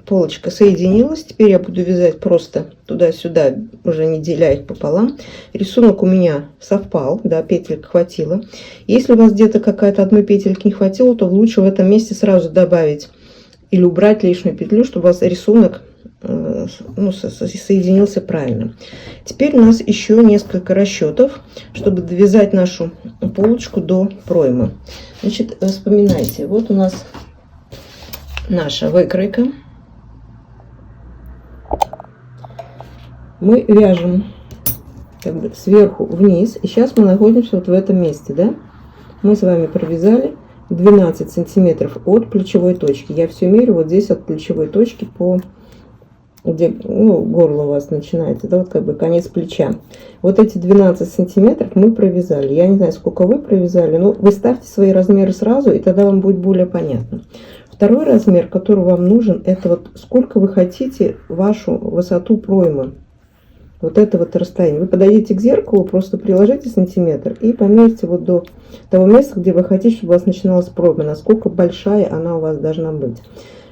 полочка соединилась. Теперь я буду вязать просто туда-сюда, уже не деля их пополам. Рисунок у меня совпал, да, петелька хватило. Если у вас где-то какая-то одной петельки не хватило, то лучше в этом месте сразу добавить или убрать лишнюю петлю, чтобы у вас рисунок соединился правильно. Теперь у нас еще несколько расчетов, чтобы довязать нашу полочку до проймы. Значит, вспоминайте, вот у нас наша выкройка. Мы вяжем как бы сверху вниз, и сейчас мы находимся вот в этом месте, да? Мы с вами провязали 12 сантиметров от плечевой точки. Я все мерю вот здесь от плечевой точки по где горло у вас начинается, да, вот как бы конец плеча. Вот эти 12 сантиметров мы провязали. Я не знаю, сколько вы провязали, но вы ставьте свои размеры сразу, и тогда вам будет более понятно. Второй размер, который вам нужен, это вот сколько вы хотите вашу высоту проймы. Вот это вот расстояние. Вы подойдите к зеркалу, просто приложите сантиметр и померьте вот до того места, где вы хотите, чтобы у вас начиналась пройма, насколько большая она у вас должна быть.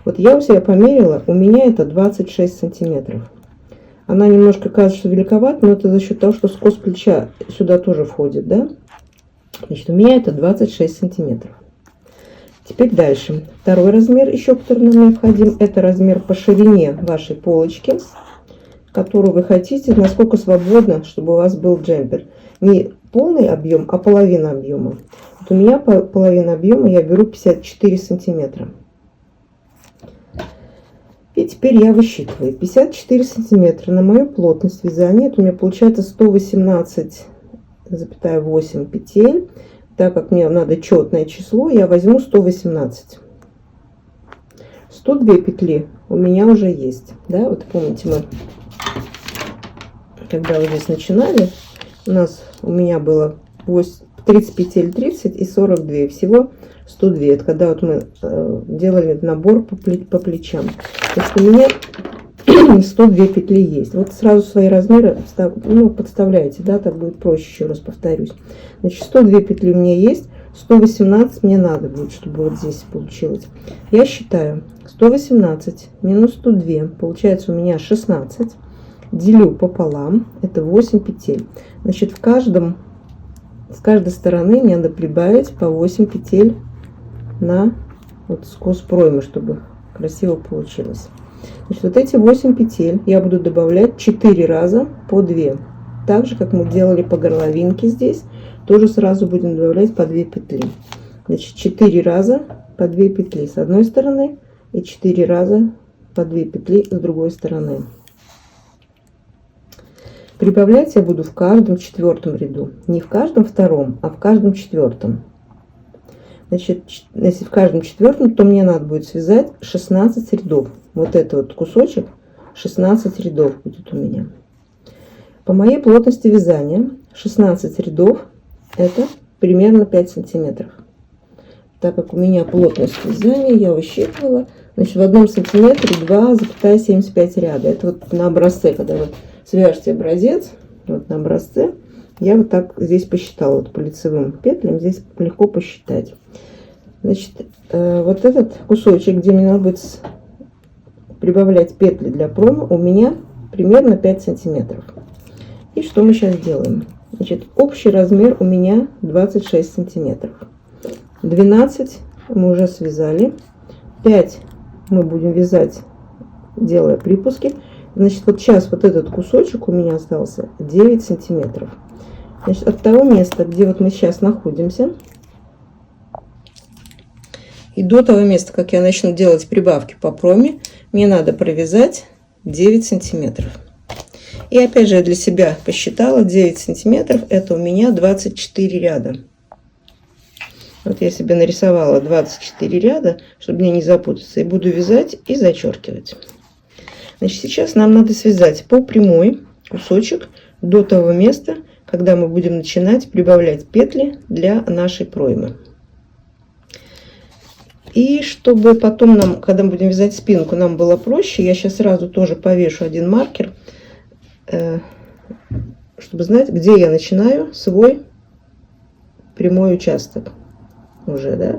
Вот я у себя померила, у меня это 26 сантиметров. Она немножко кажется, что великовата, но это за счет того, что скос плеча сюда тоже входит, да? Значит, у меня это 26 сантиметров. Теперь дальше. Второй размер еще, который нам необходим, это размер по ширине вашей полочки, которую вы хотите, насколько свободно, чтобы у вас был джемпер. Не полный объем, а половина объема. Вот у меня половина объема, я беру 54 сантиметра. И теперь я высчитываю 54 сантиметра на мою плотность вязания. Это у меня получается 118,8 петель. Так как мне надо четное число, я возьму 118. 102 петли у меня уже есть. Да, вот помните, мы когда вот здесь начинали, у меня было 30 петель 30 и 42. Всего 102. Это когда вот мы делали набор по плечам. То есть у меня 102 петли есть. Вот сразу свои размеры подставляйте, да, так будет проще, еще раз повторюсь. Значит, 102 петли у меня есть, 118 мне надо будет, чтобы вот здесь получилось. Я считаю 118 минус 102, получается у меня 16. Делю пополам, это 8 петель. Значит, с каждой стороны мне надо прибавить по 8 петель на вот скос проймы, чтобы красиво получилось. Значит, вот эти 8 петель я буду добавлять 4 раза по 2. Так же, как мы делали по горловинке здесь, тоже сразу будем добавлять по 2 петли. Значит, 4 раза по 2 петли с одной стороны и 4 раза по 2 петли с другой стороны. Прибавлять я буду в каждом четвертом ряду. Не в каждом втором, а в каждом четвертом. Значит, если в каждом четвертом, то мне надо будет связать 16 рядов. Вот это вот кусочек 16 рядов будет у меня. По моей плотности вязания 16 рядов это примерно 5 сантиметров. Так как у меня плотность вязания, я высчитывала, значит, в одном сантиметре 2,75 ряда. Это вот на образце, когда вы свяжете образец, вот на образце, я вот так здесь посчитала, вот по лицевым петлям здесь легко посчитать. Значит, вот этот кусочек, где мне надо будет прибавлять петли для промо, у меня примерно 5 сантиметров. И что мы сейчас делаем? Значит, общий размер у меня 26 сантиметров. 12 мы уже связали, 5 мы будем вязать, делая припуски. Значит, вот сейчас вот этот кусочек у меня остался 9 сантиметров. Значит, от того места, где вот мы сейчас находимся, и до того места, как я начну делать прибавки по проме, мне надо провязать 9 сантиметров. И опять же, я для себя посчитала, 9 сантиметров это у меня 24 ряда. Вот я себе нарисовала 24 ряда, чтобы мне не запутаться, и буду вязать и зачеркивать. Значит, сейчас нам надо связать по прямой кусочек до того места, когда мы будем начинать прибавлять петли для нашей проймы. И чтобы потом нам, когда мы будем вязать спинку, нам было проще, я сейчас сразу тоже повешу один маркер, чтобы знать, где я начинаю свой прямой участок. Уже, да,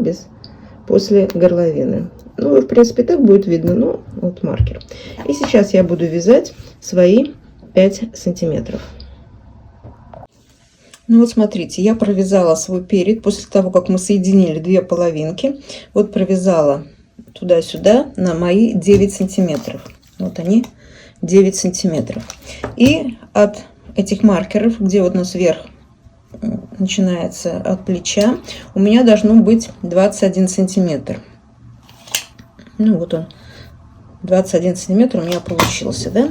после горловины. Ну, в принципе, так будет видно, но вот маркер. И сейчас я буду вязать свои 5 сантиметров. Ну вот смотрите, я провязала свой перед после того, как мы соединили две половинки. Вот провязала туда-сюда на мои 9 сантиметров. Вот они, 9 сантиметров. И от этих маркеров, где вот у нас вверх начинается от плеча, у меня должно быть 21 сантиметр. Ну вот он, 21 сантиметр у меня получился, да?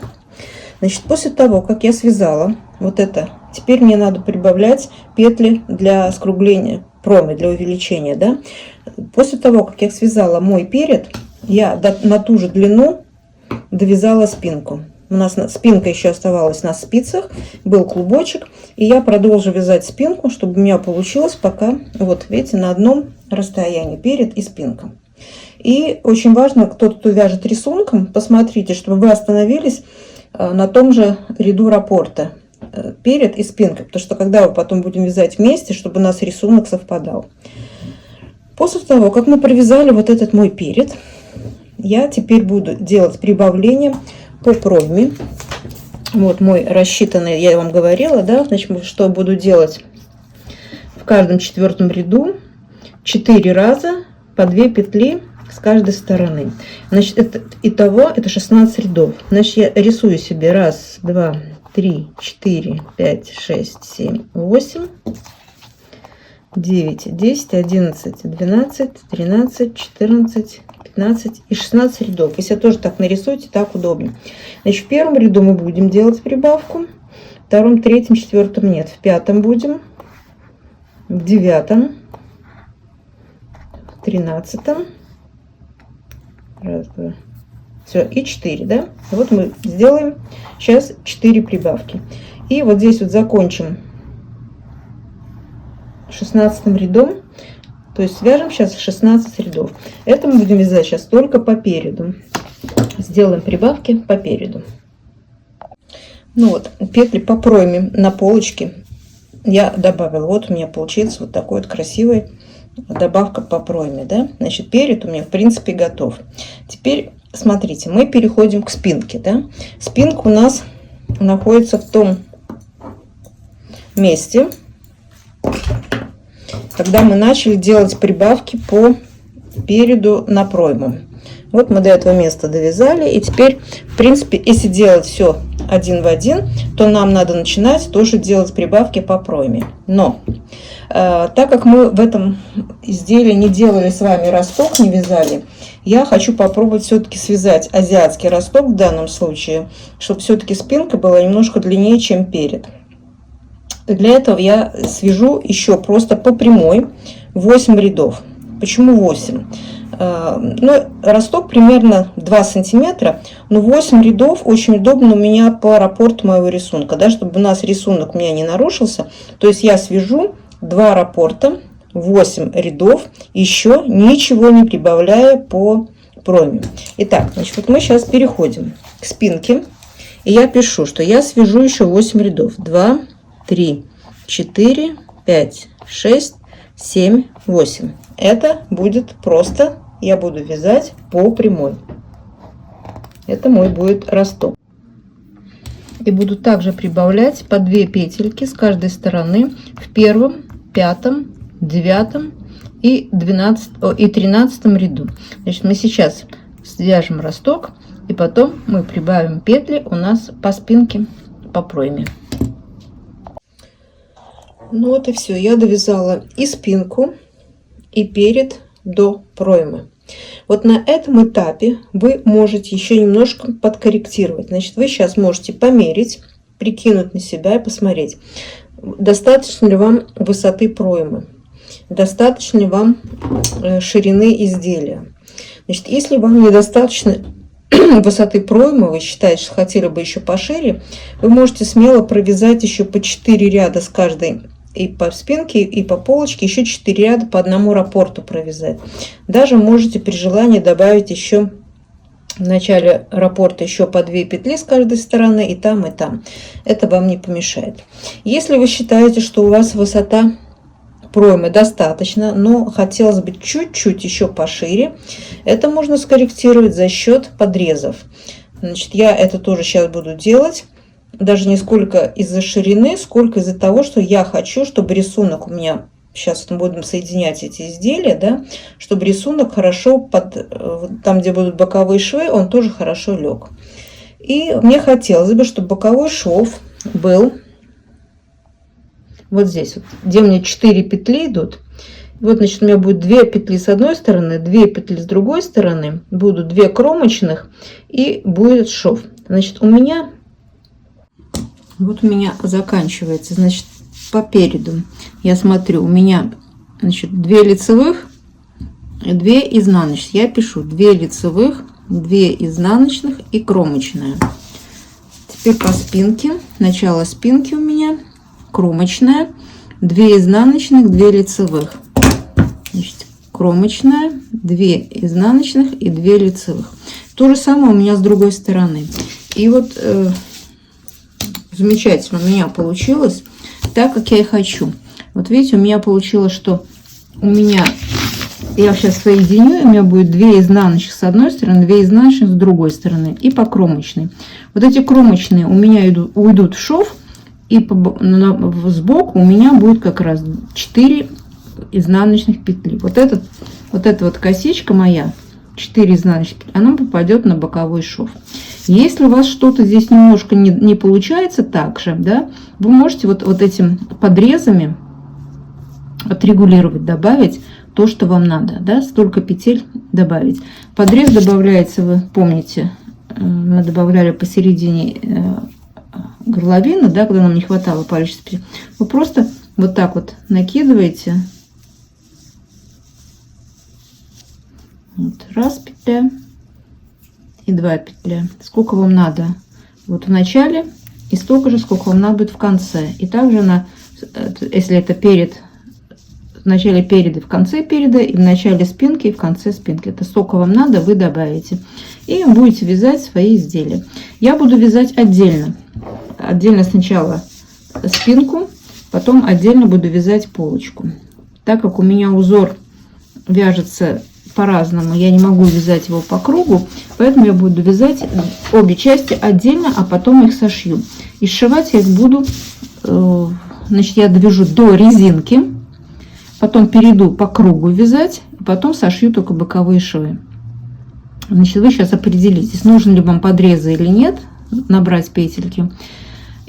Значит, после того, как я связала вот это, теперь мне надо прибавлять петли для скругления проймы, для увеличения, да? После того, как я связала мой перед, я на ту же длину довязала спинку. У нас спинка еще оставалась на спицах, был клубочек, и я продолжу вязать спинку, чтобы у меня получилось пока, вот видите, на одном расстоянии перед и спинка. И очень важно, кто вяжет рисунком, посмотрите, чтобы вы остановились на том же ряду раппорта перед и спинка, потому что когда мы потом будем вязать вместе, чтобы у нас рисунок совпадал. После того, как мы провязали вот этот мой перед, я теперь буду делать прибавление по пройме. Вот мой рассчитанный, я вам говорила, да, значит, что буду делать в каждом четвертом ряду 4 раза по 2 петли с каждой стороны. Значит, это итого это 16 рядов. Значит, я рисую себе 1, 2, 3, 4, 5, 6, 7, 8, 9, 10, 11, 12, 13, 14, 15 и 16 рядов. Если тоже так нарисуйте, так удобно. Значит, в первом ряду мы будем делать прибавку, в втором, третьем, четвертом нет, в пятом будем, в девятом, в 13-м. Раз, два. Все, и 4, да? Вот мы сделаем сейчас 4 прибавки. И вот здесь вот закончим 16 рядом. То есть свяжем сейчас 16 рядов. Это мы будем вязать сейчас только по переду. Сделаем прибавки по переду. Ну вот, петли по пройме на полочке я добавила. Вот у меня получается вот такой вот красивый добавка по пройме, да? Значит, перед у меня в принципе готов. Теперь смотрите, мы переходим к спинке, да? Спинка у нас находится в том месте, когда мы начали делать прибавки по переду на пройму. Вот мы до этого места довязали, и теперь, в принципе, если делать все один в один, то нам надо начинать тоже делать прибавки по пройме. Но так как мы в этом изделии не делали с вами росток, не вязали, я хочу попробовать все-таки связать азиатский росток в данном случае, чтобы все-таки спинка была немножко длиннее, чем перед. Для этого я свяжу еще просто по прямой 8 рядов. Почему 8? Ну, росток примерно 2 сантиметра, но 8 рядов очень удобно у меня по раппорту моего рисунка, да, чтобы у нас рисунок у меня не нарушился. То есть я свяжу 2 раппорта, 8 рядов, еще ничего не прибавляя по пройме. Итак, значит, вот мы сейчас переходим к спинке, и я пишу, что я свяжу еще 8 рядов. 2, 3, 4, 5, 6, 7, 8. Это будет просто, я буду вязать по прямой. Это мой будет росток. И буду также прибавлять по 2 петельки с каждой стороны в первом, пятом, девятом и 13 ряду. Значит, мы сейчас свяжем росток, и потом мы прибавим петли у нас по спинке по пройме. Ну вот и все, я довязала и спинку, и перед до проймы. Вот на этом этапе вы можете еще немножко подкорректировать. Значит, вы сейчас можете померить, прикинуть на себя и посмотреть, достаточно ли вам высоты проймы, достаточно ли вам ширины изделия. Значит, если вам недостаточно высоты проймы, вы считаете, что хотели бы еще пошире, вы можете смело провязать еще по 4 ряда с каждой, и по спинке, и по полочке, еще 4 ряда по одному раппорту провязать. Даже можете при желании добавить еще в начале раппорта еще по 2 петли с каждой стороны, и там, и там. Это вам не помешает. Если вы считаете, что у вас высота проймы достаточно, но хотелось бы чуть-чуть еще пошире, это можно скорректировать за счет подрезов. Значит, я это тоже сейчас буду делать. Даже не сколько из-за ширины, сколько из-за того, что я хочу, чтобы рисунок у меня, сейчас мы будем соединять эти изделия, да, чтобы рисунок хорошо там, где будут боковые швы, он тоже хорошо лег. И мне хотелось бы, чтобы боковой шов был вот здесь, вот, где у меня 4 петли идут. Вот, значит, у меня будет 2 петли с одной стороны, 2 петли с другой стороны, будут 2 кромочных и будет шов. Значит, у меня заканчивается, значит, по переду. Я смотрю, у меня, значит, 2 лицевых, 2 изнаночных. Я пишу 2 лицевых, 2 изнаночных и кромочная. Теперь по спинке. Начало спинки у меня кромочная, 2 изнаночных, 2 лицевых. Значит, кромочная, 2 изнаночных и 2 лицевых. То же самое у меня с другой стороны. И вот замечательно у меня получилось так, как я и хочу. Вот видите, у меня получилось, что я сейчас соединю, у меня будет 2 изнаночных с одной стороны, 2 изнаночных с другой стороны и по кромочной. Вот эти кромочные у меня уйдут в шов, и сбоку у меня будет как раз 4 изнаночных петли. Вот эта вот косичка моя, 4 изнаночных петли, она попадет на боковой шов. Если у вас что-то здесь немножко не получается так же, да, вы можете вот этим подрезами отрегулировать, добавить то, что вам надо, да, столько петель добавить. Подрез добавляется, вы помните, мы добавляли посередине горловины, да, когда нам не хватало пальчиков петель. Вы просто вот так вот накидываете. Вот, раз петля и 2 петля. Сколько вам надо вот в начале, и столько же, сколько вам надо будет в конце. И также если это в начале переда, в конце переда, и в начале спинки, и в конце спинки. Это сколько вам надо, вы добавите. И будете вязать свои изделия. Я буду вязать отдельно. Отдельно сначала спинку, потом отдельно буду вязать полочку. Так как у меня узор вяжется по-разному, я не могу вязать его по кругу, поэтому я буду вязать обе части отдельно, а потом их сошью. И сшивать я их буду, значит, я довяжу до резинки, потом перейду по кругу вязать, потом сошью только боковые швы. Значит, вы сейчас определитесь, нужно ли вам подрезы или нет, набрать петельки.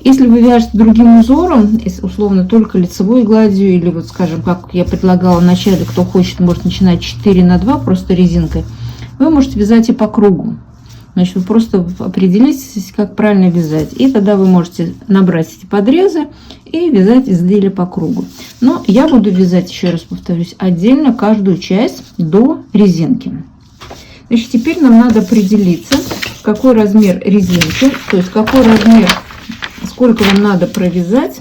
Если вы вяжете другим узором, условно только лицевой гладью, или вот, скажем, как я предлагала в начале, кто хочет, может начинать 4 на 2 просто резинкой, вы можете вязать и по кругу. Значит, вы просто определитесь, как правильно вязать. И тогда вы можете набрать эти подрезы и вязать изделие по кругу. Но я буду вязать, еще раз повторюсь, отдельно каждую часть до резинки. Значит, теперь нам надо определиться, какой размер резинки, то есть какой размер, сколько вам надо провязать.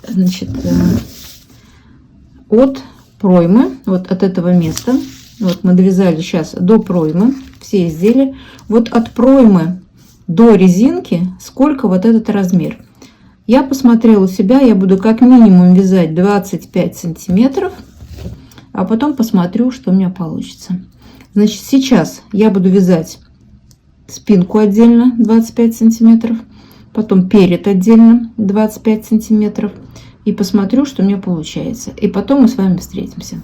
Значит, от проймы, вот от этого места. Вот мы довязали сейчас до проймы все изделия. Вот от проймы до резинки сколько вот этот размер. Я посмотрела у себя, я буду как минимум вязать 25 сантиметров, а потом посмотрю, что у меня получится. Значит, сейчас я буду вязать спинку отдельно 25 сантиметров, потом перед отдельно 25 сантиметров, и посмотрю, что у меня получается. И потом мы с вами встретимся.